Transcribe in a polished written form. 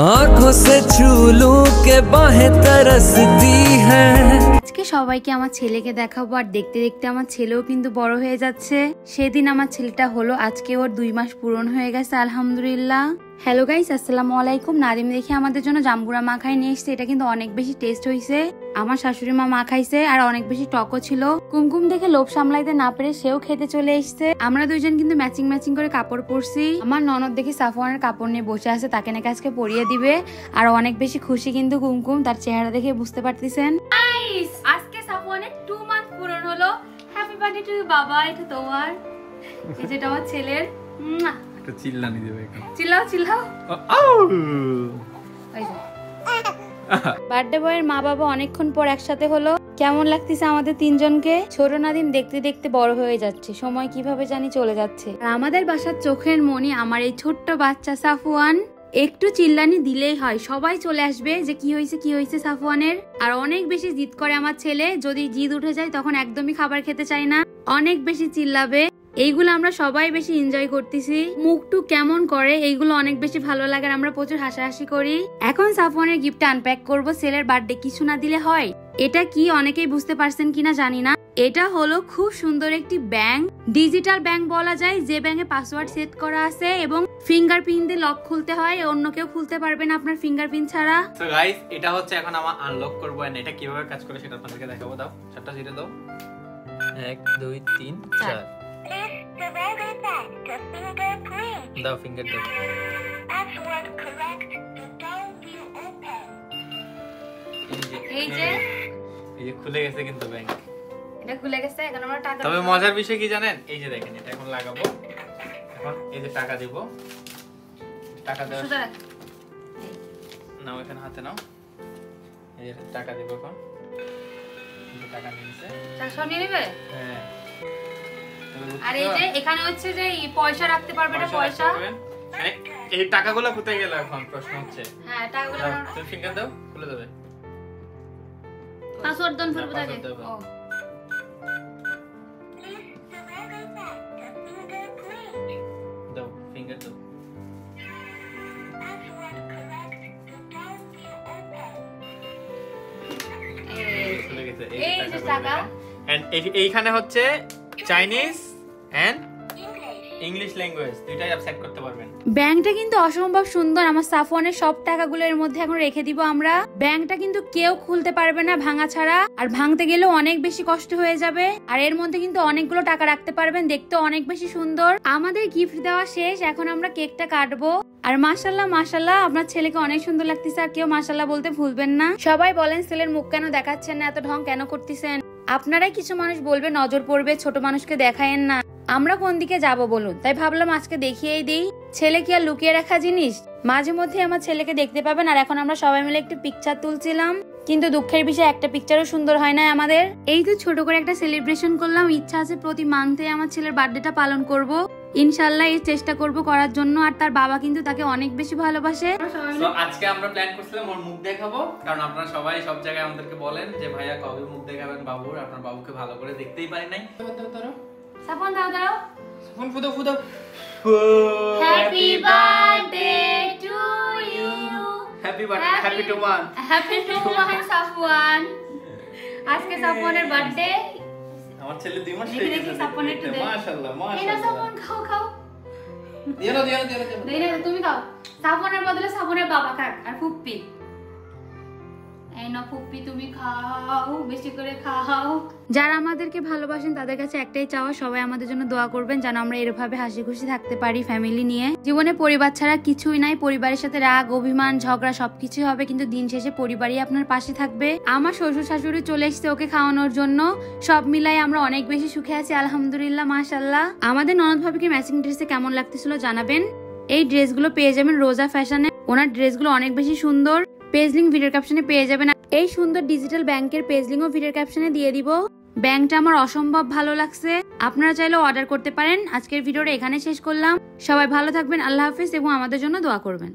आँखों से छू लूं के बाहें तरसती हैं। আজকে সবাইকে আমার ছেলেকে দেখাবো আর দেখতে দেখতে আমার ছেলেও কিন্তু বড় হয়ে যাচ্ছে। সেদিন আমার ছেলেটা হলো, আজকে ওর 2 মাস পূরণ হয়ে গেছে আলহামদুলিল্লাহ। হ্যালো গাইস, আসসালামু আলাইকুম। নাদিম দেখি আমাদের জন্য জাম্বুরা মাখাই নিয়ে এসেছে। এটা কিন্তু অনেক বেশি টেস্ট হয়েছে। আমার শাশুড়ি মা মাখাইছে আর অনেক বেশি টকও ছিল। কুমকুম দেখে লোভ সামলাইতে না পেরে সেও খেতে চলে এসেছে। আমরা দুইজন কিন্তু ম্যাচিং ম্যাচিং করে কাপড় পরছি। আমার ননদ দেখি সাফওয়ানের কাপড় নিয়ে বসে আছে, তাকে নাকি আজকে পরিয়ে দিবে। আর অনেক বেশি খুশি কিন্তু কুমকুম, তার চেহারা দেখে বুঝতে পারতেছেন। আজকে সাফওয়ানের 2 মাস পূরণ হলো। হ্যাপি বার্থডে টু ইউ বাবা। এটা তোমার, এই যেটা আমার ছেলের। একটা চিল্লানি দেবে এখন। চিল্লাও চিল্লাও। বার্থডে বয়ের মা বাবা অনেকক্ষণ পর একসাথে হলো। কেমন লাগতেছে আমাদের তিনজনকে? ছোট নাদিম দেখতে দেখতে বড় হয়ে যাচ্ছে, সময় কিভাবে জানি চলে যাচ্ছে। আর আমাদের বাসার চোখের মনি আমার এই ছোট্ট বাচ্চা সাফওয়ান। একটু চিল্লানি দিলেই হয়, সবাই চলে আসবে যে কি হয়েছে সাফওয়ানের। আর অনেক বেশি জিদ করে আমার ছেলে, যদি জিদ উঠে যায় তখন একদমই খাবার খেতে চায় না, অনেক বেশি চিল্লাবে। এইগুলো আমরা সবাই বেশি এনজয় করতেছি। মুখটু কেমন করে, এইগুলো অনেক বেশি ভালো লাগে। আমরা প্রচুর হাসাহাসি করি। এখন সাফওয়ানের গিফট আনপ্যাক করব। ছেলের বার্থডে কিছু না দিলে হয়। এটা কি অনেকেই বুঝতে পারছেন কিনা জানি না। এটা হলো খুব সুন্দর একটি ব্যাংক, ডিজিটাল ব্যাংক বলা যায়, যে ব্যাংকে পাসওয়ার্ড সেট করা আছে এবং ফিঙ্গারপ্রিন্ট দিয়ে লক খুলতে হয়। অন্য কেউ খুলতে পারবে না আপনার ফিঙ্গারপ্রিন্ট ছাড়া। সো গাইস, এটা হচ্ছে এখন আমরা আনলক করব। এন্ড এটা কিভাবে কাজ করে সেটা আপনাদেরকে দেখাবো। দাও চারটা সিটে দাও। 1 2 3 4 দাও, ফিঙ্গার দাও। এই যে খুলে গেছে কিন্তু ব্যাংক। এটা খুলে গেছে। এখন আমরা টাকা, তবে মজার বিষয় কি জানেন? এই যে দেখেন, এটা এখন লাগাবো। এখন এই যে টাকা দেব, টাকা দাও। নাও এখানে হাতে নাও। এই যে টাকা দেব। এখন এই যে টাকা নিয়েছে, টাকা নিয়ে নেবে। হ্যাঁ। আর এই যে এখানে হচ্ছে যে পয়সা রাখতে পারবে না, পয়সা। এই টাকাগুলো কোথায় গেল এখন প্রশ্ন হচ্ছে? হ্যাঁ, টাকাগুলো তুমি ফিঙ্গার দাও, খুলে দেবে। পাসওয়ার্ড দন ফেরত আগে। ও দাও, ফিঙ্গার দাও। খুলে গেছে। এই যে টাকা। এন্ড এইখানে হচ্ছে চাইনিজ এন্ড ইংলিশ ল্যাঙ্গুয়েজ দুইটাই আপনি সেট করতে পারবেন। ব্যাংকটা কিন্তু অসম্ভব সুন্দর। আমার সাফওয়ানের সব টাকাগুলো এর মধ্যে এখন রেখে দিব আমরা। ব্যাংকটা কিন্তু কেউ খুলতে পারবে না ভাঙা ছাড়া, আর ভাঙতে গেলেও অনেক বেশি কষ্ট হয়ে যাবে। আর এর মধ্যে কিন্তু অনেকগুলো টাকা রাখতে পারবেন, দেখতে অনেক বেশি সুন্দর। আমাদের গিফট দেওয়া শেষ, এখন আমরা কেকটা কাটবো। আর মাশাআল্লাহ মাশাআল্লাহ, আপনার ছেলেকে অনেক সুন্দর লাগতেছে। আর কেউ মাশাআল্লাহ বলতে ভুলবেন না। সবাই বলেন ছেলের মুখ কেন দেখাচ্ছেন না, এত ঢং কেন করতেছেন? আপনারাই কিছু মানুষ বলবে নজর পড়বে, ছোট মানুষকে দেখায়েন না। আমরা কোন দিকে যাব বলুন? তাই ভাবলাম আজকে দেখিয়েই দিই। ছেলে কি আর লুকিয়ে রাখা জিনিস? মাঝে মধ্যে আমার ছেলেকে দেখতে পাবেন। আর এখন আমরা সবাই মিলে একটু পিকচার তুলছিলাম, কিন্তু দুঃখের বিষয় একটা পিকচারও সুন্দর হয় না আমাদের। এই তো ছোট করে একটা সেলিব্রেশন করলাম। ইচ্ছা আছে প্রতি মান্থে আমার ছেলের বার্থডেটা পালন করব। ইনশাআল্লাহ এই চেষ্টা করব করার জন্য। আর তার বাবা কিন্তু তাকে অনেক বেশি ভালোবাসে। সো আজকে আমরা প্ল্যান করছিলাম ওর মুখ দেখাবো, কারণ আপনারা সবাই সব জায়গায় আমাদেরকে বলেন যে ভাইয়া কবে মুখ দেখাবেন বাবুর। আপনার বাবুকে ভালো করে দেখতেই পারি নাই। সাফওয়ান দাও দাও। সাফওয়ান ফুদো ফুদো। Happy birthday to you. Happy birthday, happy to one. Happy to one Safwan. আজকে সাফওয়ানের বার্থডে। আমার ছেলে 2 মাস হয়ে গেছে। মাশাআল্লাহ মাশাআল্লাহ। এই না সাফওয়ান, খাও খাও। দিও না। দেই না, তুমি খাও। সাফওয়ানের বদলে সাফওয়ানের বাবা খাক। আর ফুপ্পি, এই না ফুপ্পি তুমি খাও, বেশি করে খাও। যারা আমাদেরকে ভালোবাসেন তাদের কাছে একটাই চাওয়া, সবাই আমাদের জন্য দোয়া করবেন যেন আমরা এরভাবে হাসি খুশি থাকতে পারি ফ্যামিলি নিয়ে। জীবনে পরিবার ছাড়া কিছুই নাই। পরিবারের সাথে রাগ অভিমান ঝগড়া সবকিছু হবে, কিন্তু দিন শেষে পরিবারই আপনার পাশে থাকবে। আমার শ্বশুর শাশুড়ি চলে এসেছে ওকে খাওয়ানোর জন্য। সব মিলাই আমরা অনেক বেশি সুখে আছি আলহামদুলিল্লাহ মাশাআল্লাহ। আমাদের ননদ ভাবিকে ম্যাচিং ড্রেসে কেমন লাগতেছিল জানাবেন। এই ড্রেসগুলো পেয়ে যাবেন রোজা ফ্যাশনে। ওনার ড্রেসগুলো অনেক বেশি সুন্দর। পেজ লিংক ভিডিওর ক্যাপশনে পেয়ে যাবেন। এই সুন্দর ডিজিটাল ব্যাংকের পেজ লিংকও ভিডিওর ক্যাপশনে দিয়ে দিব। ব্যাংকটা আমার অসম্ভব ভালো লাগছে। আপনারা চাইলেও অর্ডার করতে পারেন। আজকের ভিডিওটা এখানে শেষ করলাম। সবাই ভালো থাকবেন, আল্লাহ হাফেজ, এবং আমাদের জন্য দোয়া করবেন।